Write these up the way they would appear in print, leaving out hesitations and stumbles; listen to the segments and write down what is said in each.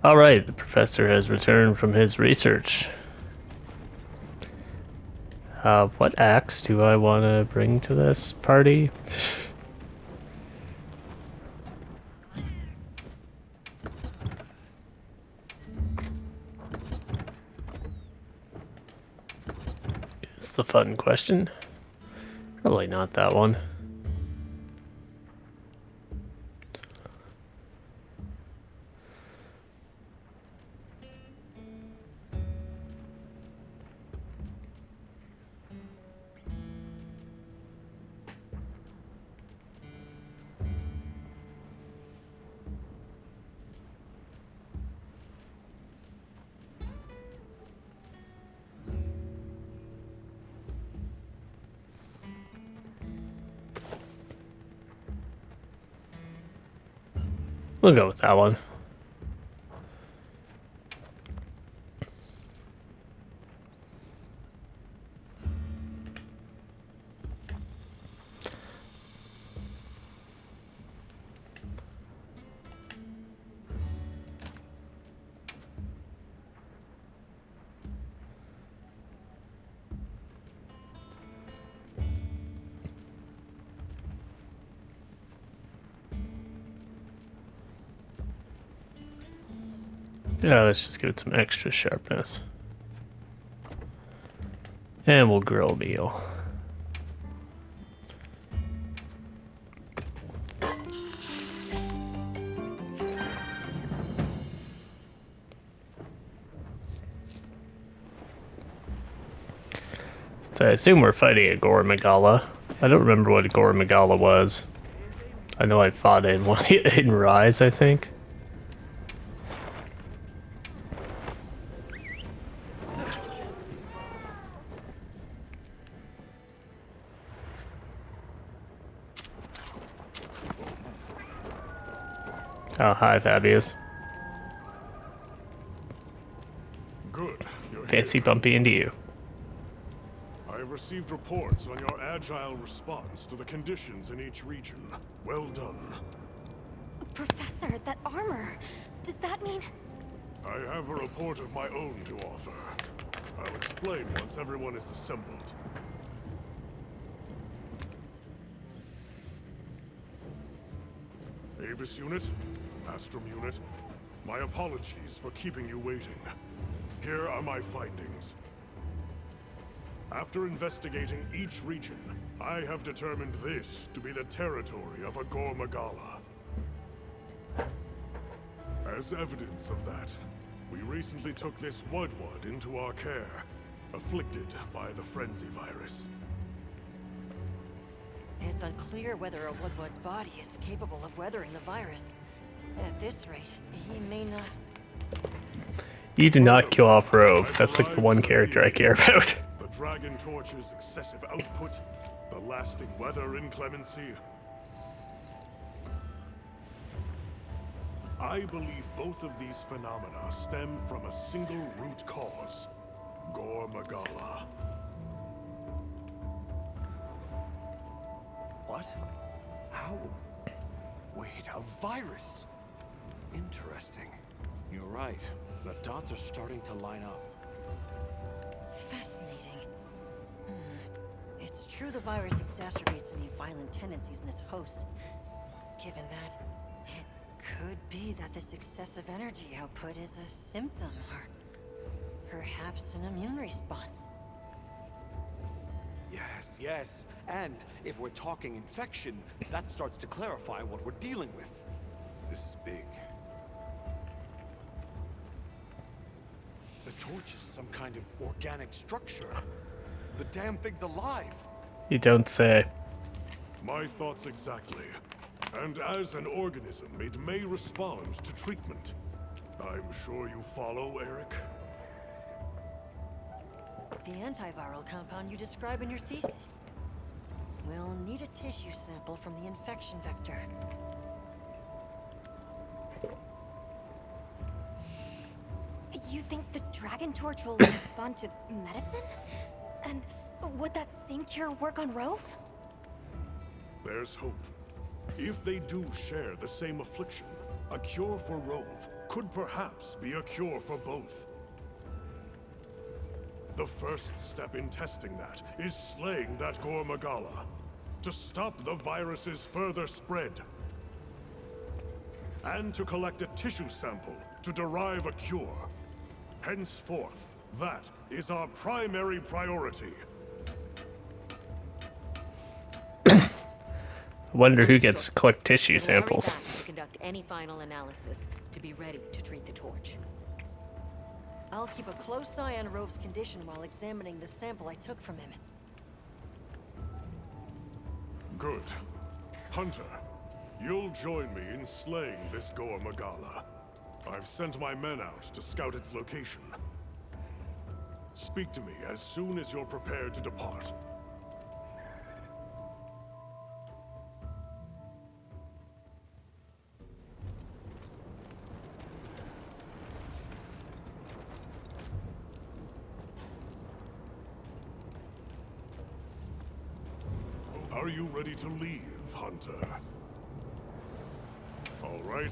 Alright, the professor has returned from his research. What axe do I want to bring to this party? It's the fun question. Probably not that one. We'll go with that one. Yeah, let's just give it some extra sharpness. And we'll grill meal. So I assume we're fighting a Gora Magala. I don't remember what a Gora Magala was. I know I fought in one in Rise, I think. Oh, hi, Fabius. Good. You're Can't see here. bumpy into you. I have received reports on your agile response to the conditions in each region. Well done. Professor, that armor, does that mean... I have a report of my own to offer. I'll explain once everyone is assembled. Avis Unit, Astrum Unit, my apologies for keeping you waiting. Here are my findings. After investigating each region, I have determined this to be the territory of a Gora Magala. As evidence of that, we recently took this Woodward into our care, afflicted by the frenzy virus. It's unclear whether a Woodward's body is capable of weathering the virus. At this rate, he may not... You do not kill off Rove. That's like the one character I care about. The Dragon Torch's excessive output, the lasting weather inclemency. I believe both of these phenomena stem from a single root cause, Gora Magala. What? How? Wait, a virus? Interesting. You're right. The dots are starting to line up. Fascinating. It's true the virus exacerbates any violent tendencies in its host. Given that, it could be that this excessive energy output is a symptom, or perhaps an immune response. Yes, yes. And if we're talking infection, that starts to clarify what we're dealing with. This is big. The torch is some kind of organic structure. The damn thing's alive. You don't say. My thoughts exactly. And as an organism, it may respond to treatment. I'm sure you follow, Eric? The antiviral compound you describe in your thesis. We'll need a tissue sample from the infection vector. You think the Dragon Torch will respond to medicine? And would that same cure work on Rove? There's hope. If they do share the same affliction, a cure for Rove could perhaps be a cure for both. The first step in testing that is slaying that Gora Magala, to stop the virus's further spread. And to collect a tissue sample to derive a cure. Henceforth, that is our primary priority. Wonder who gets to collect tissue We'll hurry samples. back to conduct any final analysis to be ready to treat the torch. I'll keep a close eye on Rove's condition while examining the sample I took from him. Good. Hunter, you'll join me in slaying this Gora Magala. I've sent my men out to scout its location. Speak to me as soon as you're prepared to depart. Are you ready to leave, Hunter? All right.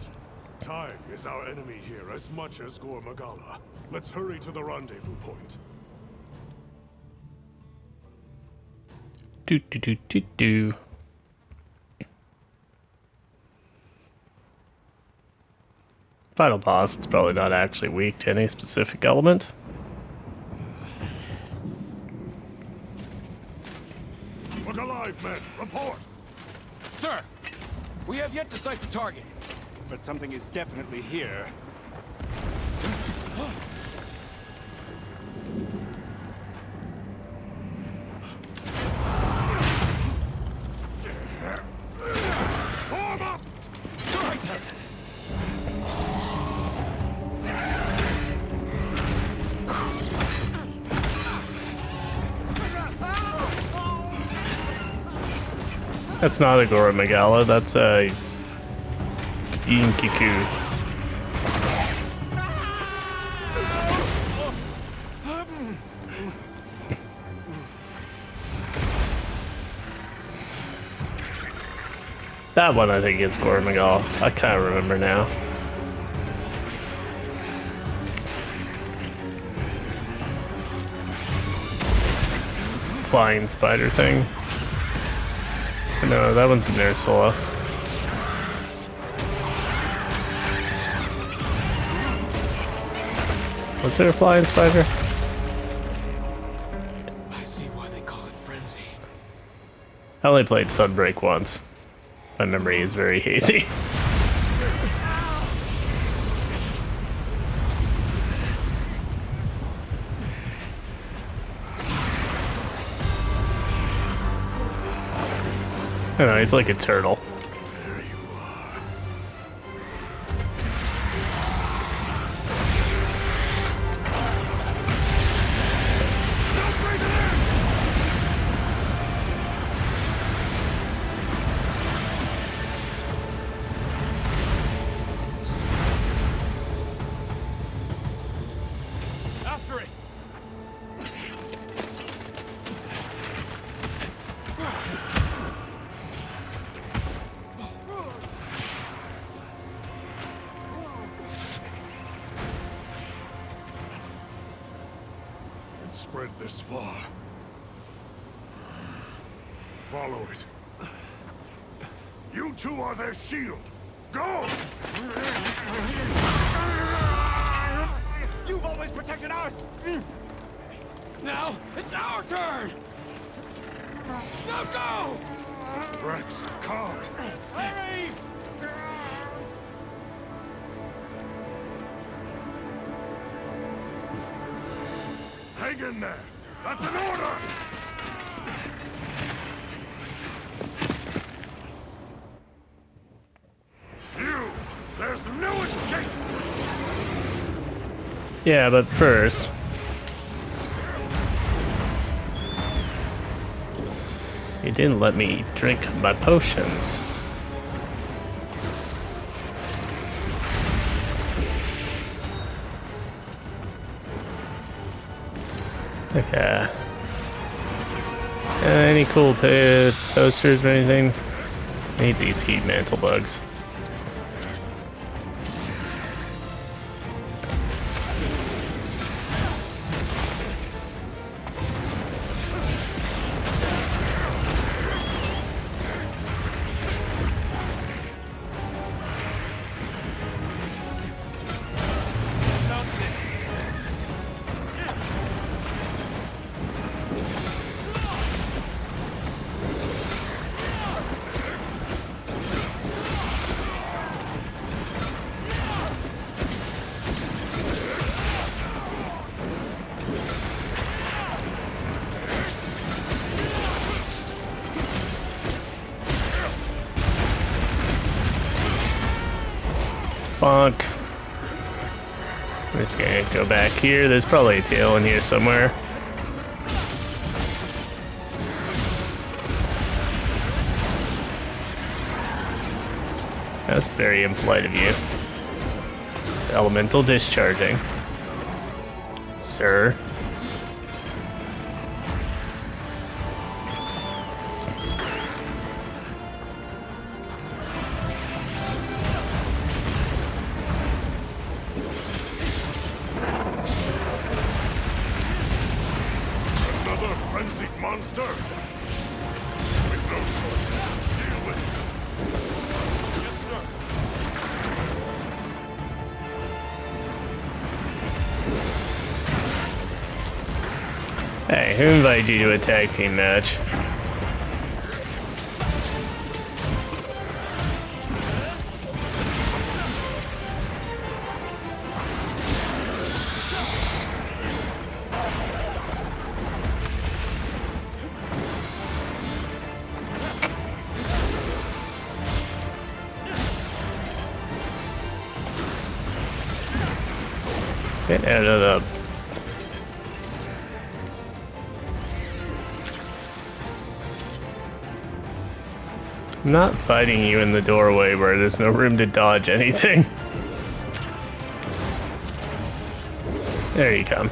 Time is our enemy here as much as Gora Magala. Let's hurry to the rendezvous point. Do do do do do. Final boss, it's probably not actually weak to any specific element. Look alive, men! Report! Sir, we have yet to sight the target, but something is definitely here. Form up! That's not a Gora Magala, that's a Inkiku. That one I think is Gora Magala. I kind of remember now. Flying spider thing. No, that one's in Ursula. Was there a flying spider? I see why they call it frenzy. I only played Sunbreak once. My memory is very hazy. I don't know, he's like a turtle. After it! It's spread this far. Follow it. You two are their shield. Go! You've always protected us! Now, it's our turn! Now go! Rex, calm. Hurry! Hang in there. That's an order! You! There's no escape! Yeah, but first... You didn't let me drink my potions. Okay. Any cool posters or anything? I need these heat mantle bugs. I'm just gonna go back here. There's probably a tail in here somewhere. That's very impolite of you. It's elemental discharging. Sir. Another frenzied monster? With no choice, deal with it. Hey, who invited you to a tag team match? Get out of the... I'm not fighting you in the doorway where there's no room to dodge anything. There you come.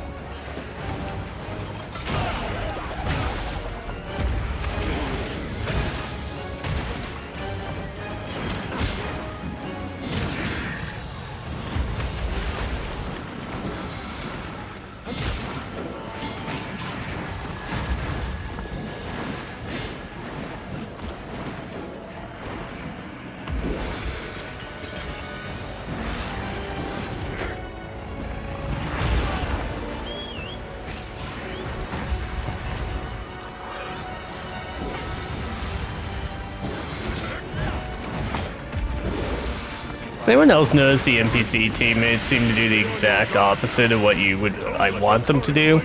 Does anyone else notice the NPC teammates seem to do the exact opposite of what I want them to do?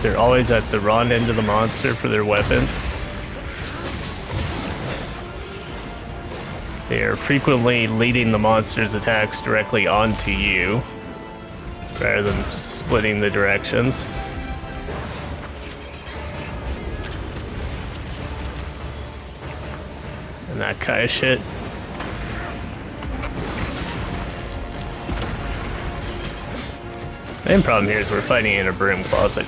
They're always at the wrong end of the monster for their weapons. They are frequently leading the monster's attacks directly onto you, rather than splitting the directions. And that kind of shit. The main problem here is we're fighting in a broom closet.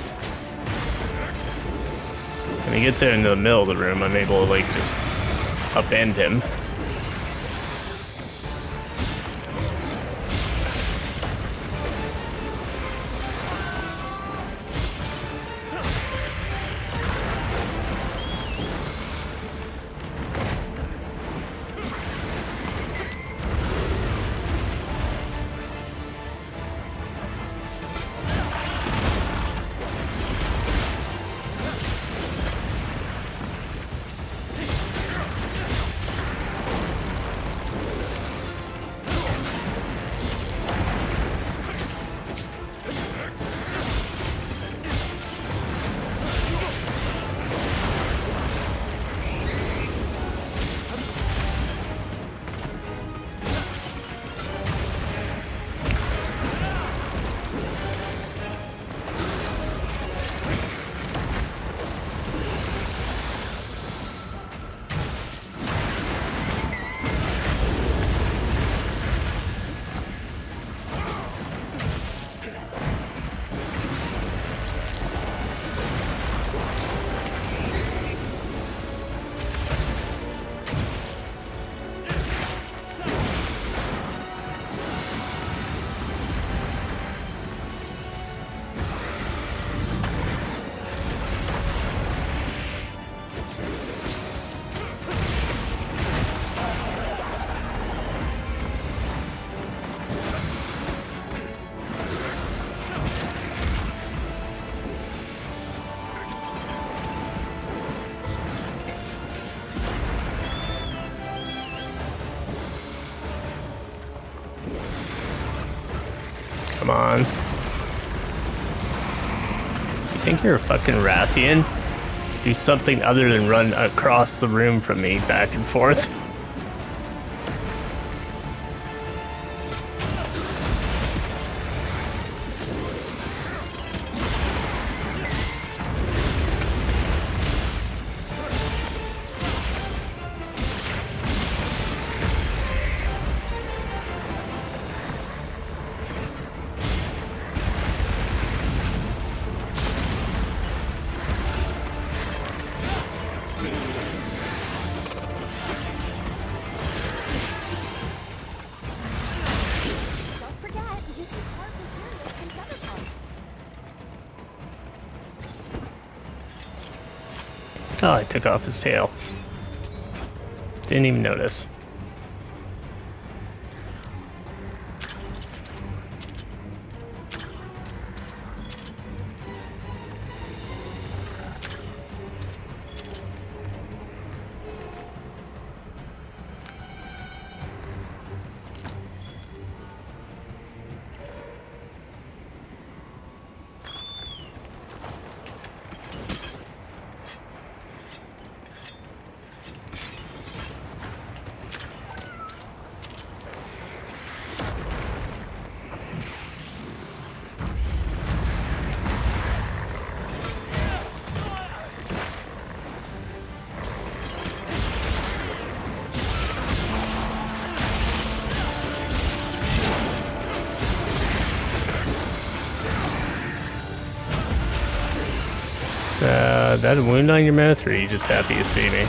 When he gets into the middle of the room, I'm able to, like, just upend him. Come on. You think you're a fucking Rathian? Do something other than run across the room from me, back and forth. Oh, I took off his tail. Didn't even notice. That a wound on your mouth, or are you just happy to see me?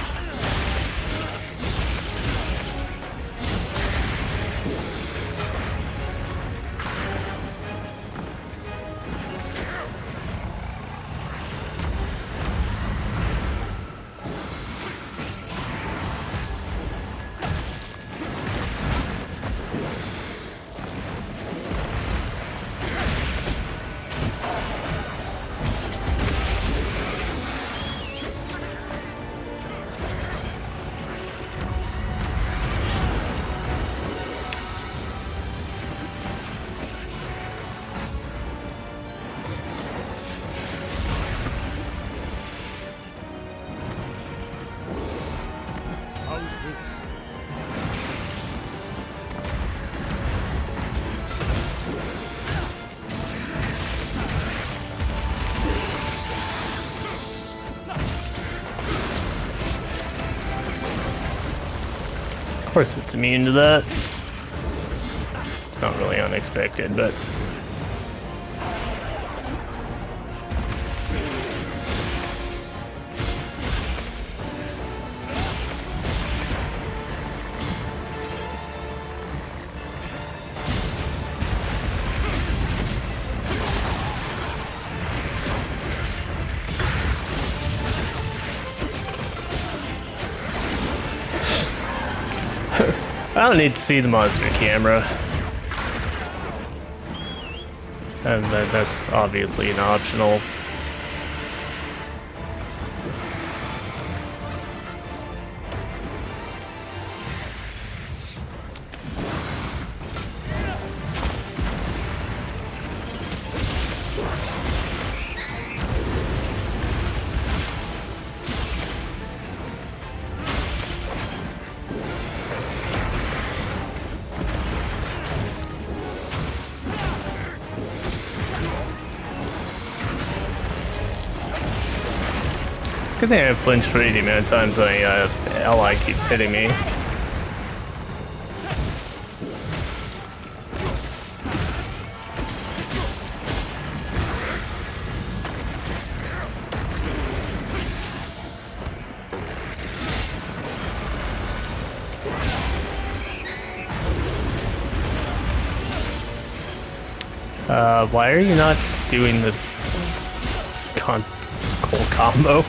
Of course it's immune to that. It's not really unexpected, but... I don't need to see the monster camera. And that's obviously an optional. Good thing I flinched for the amount of times my ally keeps hitting me. Why are you not doing the cool combo?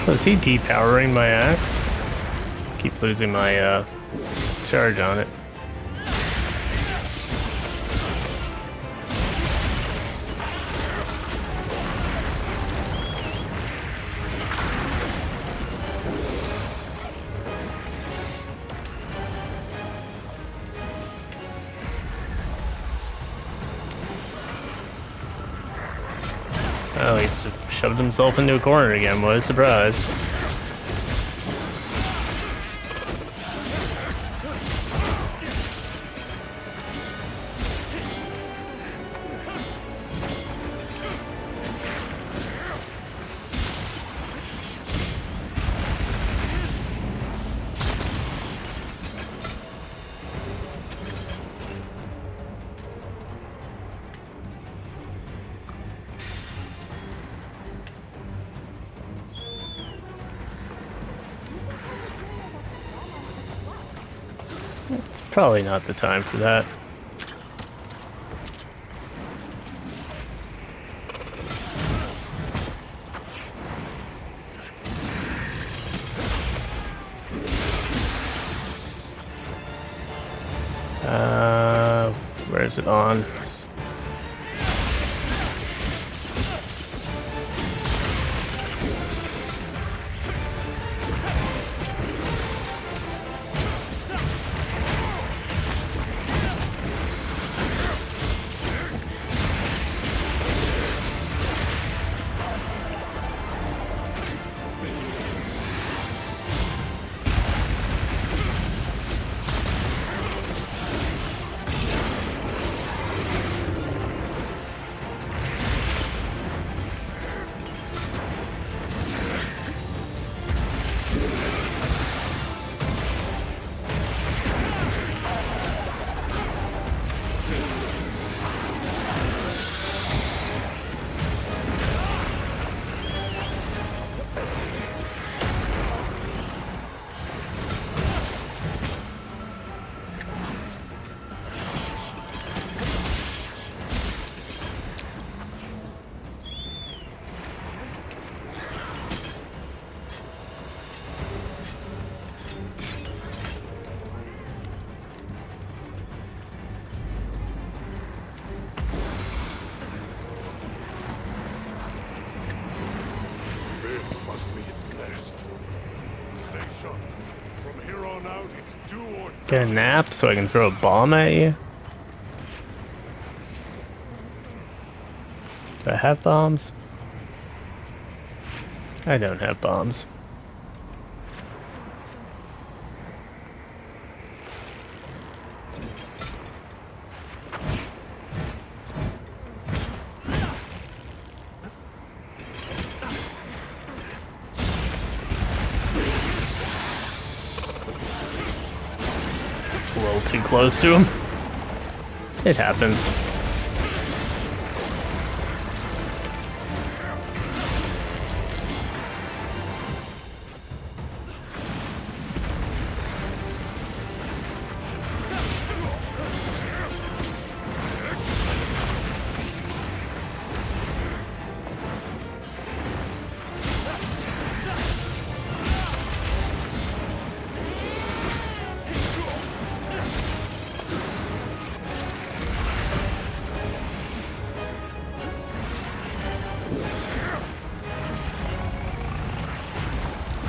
So is he depowering my axe? Keep losing my charge on it. Oh, he shoved himself into a corner again. What a surprise. It's probably not the time for that. Where is it on? This must be its nest. Stay sharp. From here on out, it's do or die. Get a nap so I can throw a bomb at you? Do I have bombs? I don't have bombs. A little too close to him. It happens.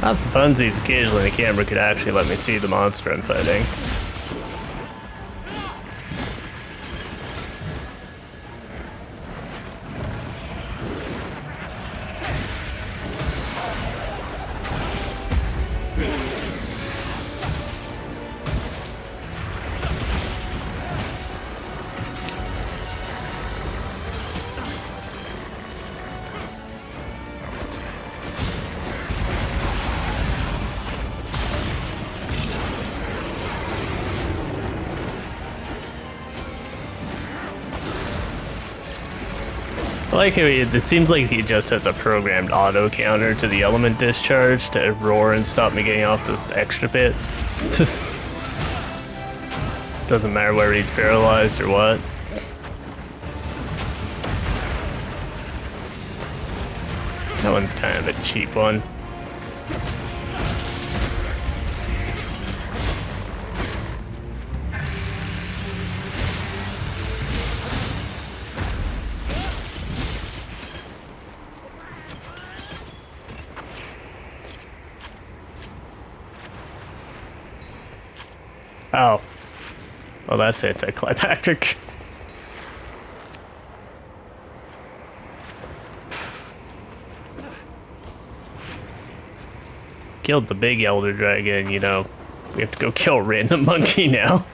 Not for funsies, occasionally the camera could actually let me see the monster I'm fighting. I like how it seems like he just has a programmed auto counter to the element discharge to roar and stop me getting off this extra bit. Doesn't matter whether he's paralyzed or what. That one's kind of a cheap one. Oh. Well, that's anticlimactic. Killed the big elder dragon, you know. We have to go kill a random monkey now.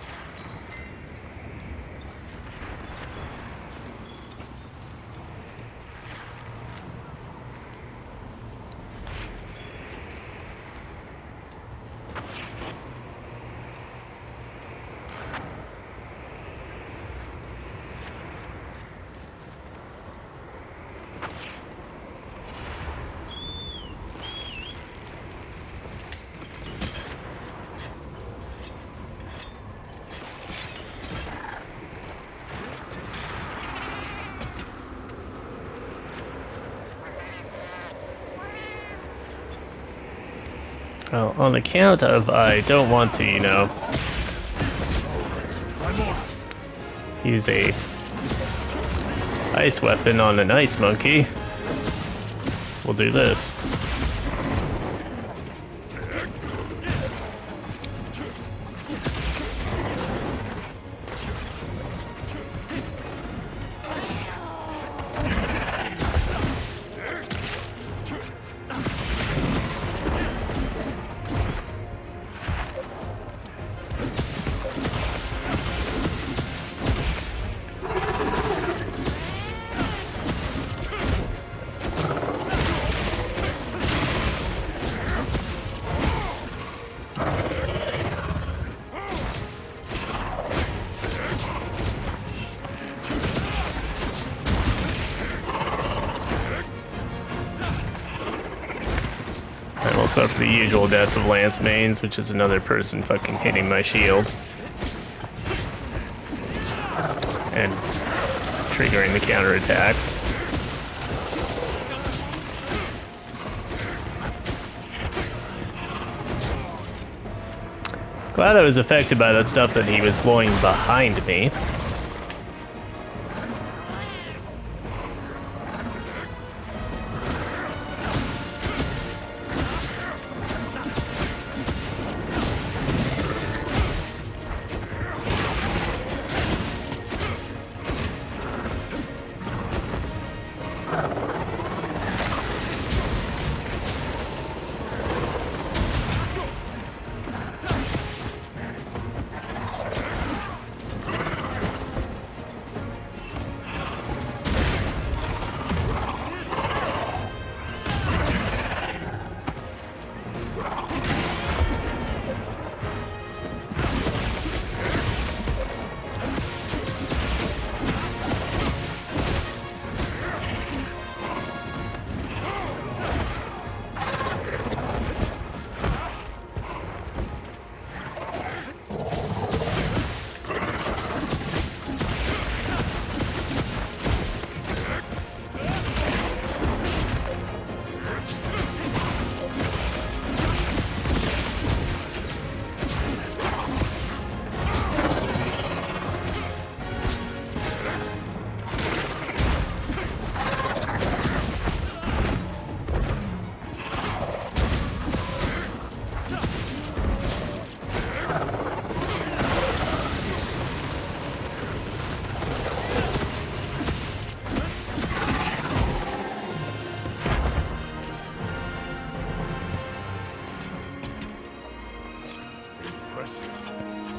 Well, on account of I don't want to, you know, use a ice weapon on an ice monkey, we'll do this. And we'll suffer the usual death of lance mains, which is another person fucking hitting my shield. And triggering the counterattacks. Glad I was affected by that stuff that he was blowing behind me.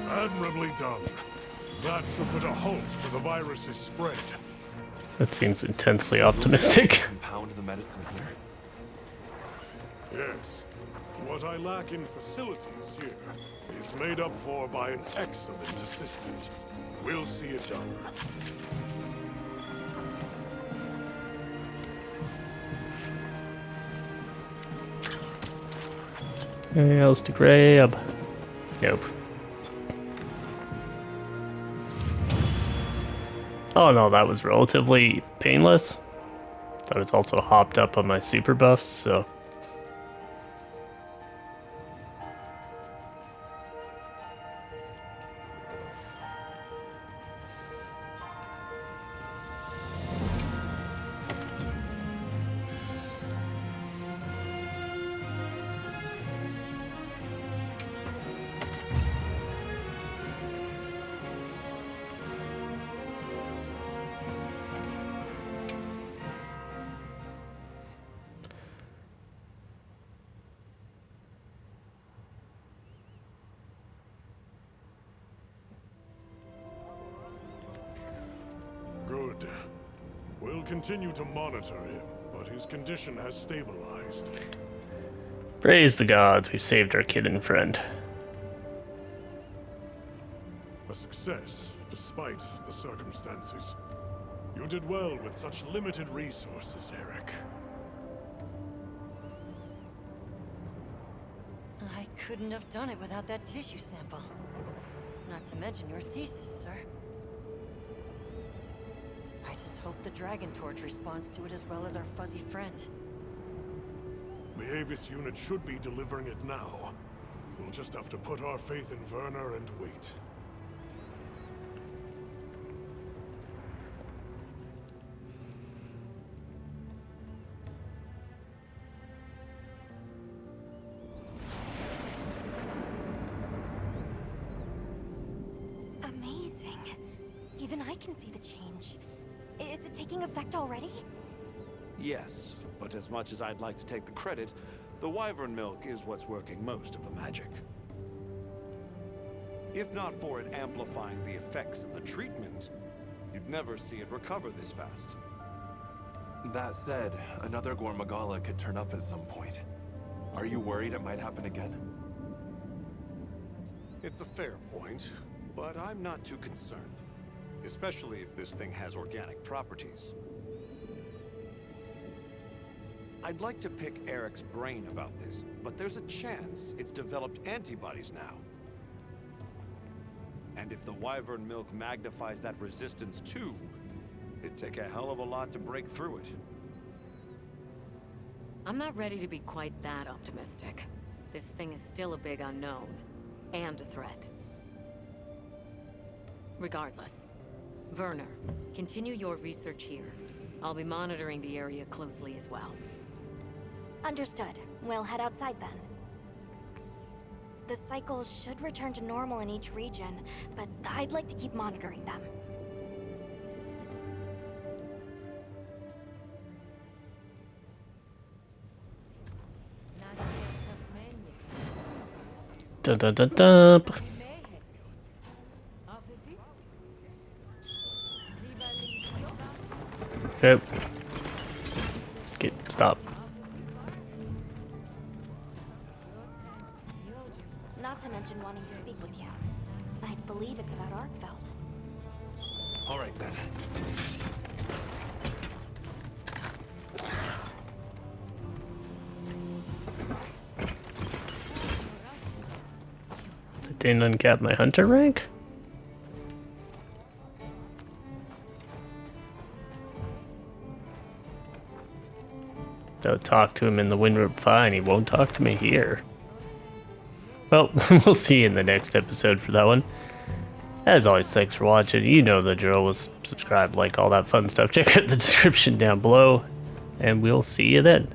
Admirably done. That should put a halt to the virus's spread. That seems intensely optimistic. Compound the medicine here. Yes. What I lack in facilities here is made up for by an excellent assistant. We'll see it done. Anything else to grab? Nope. Oh no, that was relatively painless. I was also hopped up on my super buffs, so... continue to monitor him, but his condition has stabilized. Praise the gods, we saved our kid and friend. A success, despite the circumstances. You did well with such limited resources, Eric. I couldn't have done it without that tissue sample. Not to mention your thesis, sir. I just hope the Dragon Torch responds to it as well as our fuzzy friend. The Avis unit should be delivering it now. We'll just have to put our faith in Werner and wait. Amazing. Even I can see the change. Is it taking effect already? Yes, but as much as I'd like to take the credit, the wyvern milk is what's working most of the magic. If not for it amplifying the effects of the treatment, you'd never see it recover this fast. That said, another Gora Magala could turn up at some point. Are you worried it might happen again? It's a fair point, but I'm not too concerned. Especially if this thing has organic properties. I'd like to pick Eric's brain about this, but there's a chance it's developed antibodies now. And if the wyvern milk magnifies that resistance too, it'd take a hell of a lot to break through it. I'm not ready to be quite that optimistic. This thing is still a big unknown, and a threat. Regardless, Werner, continue your research here. I'll be monitoring the area closely as well. Understood. We'll head outside then. The cycles should return to normal in each region, but I'd like to keep monitoring them. Dun dun dun dun. Yep. Stop. Not to mention wanting to speak with you. I believe it's about Arkfeld. All right then. Didn't uncap my hunter rank? Don't talk to him in the Windward Fine, he won't talk to me here. Well, we'll see you in the next episode for that one. As always, thanks for watching. You know the drill. Subscribe, like, all that fun stuff. Check out the description down below, and we'll see you then.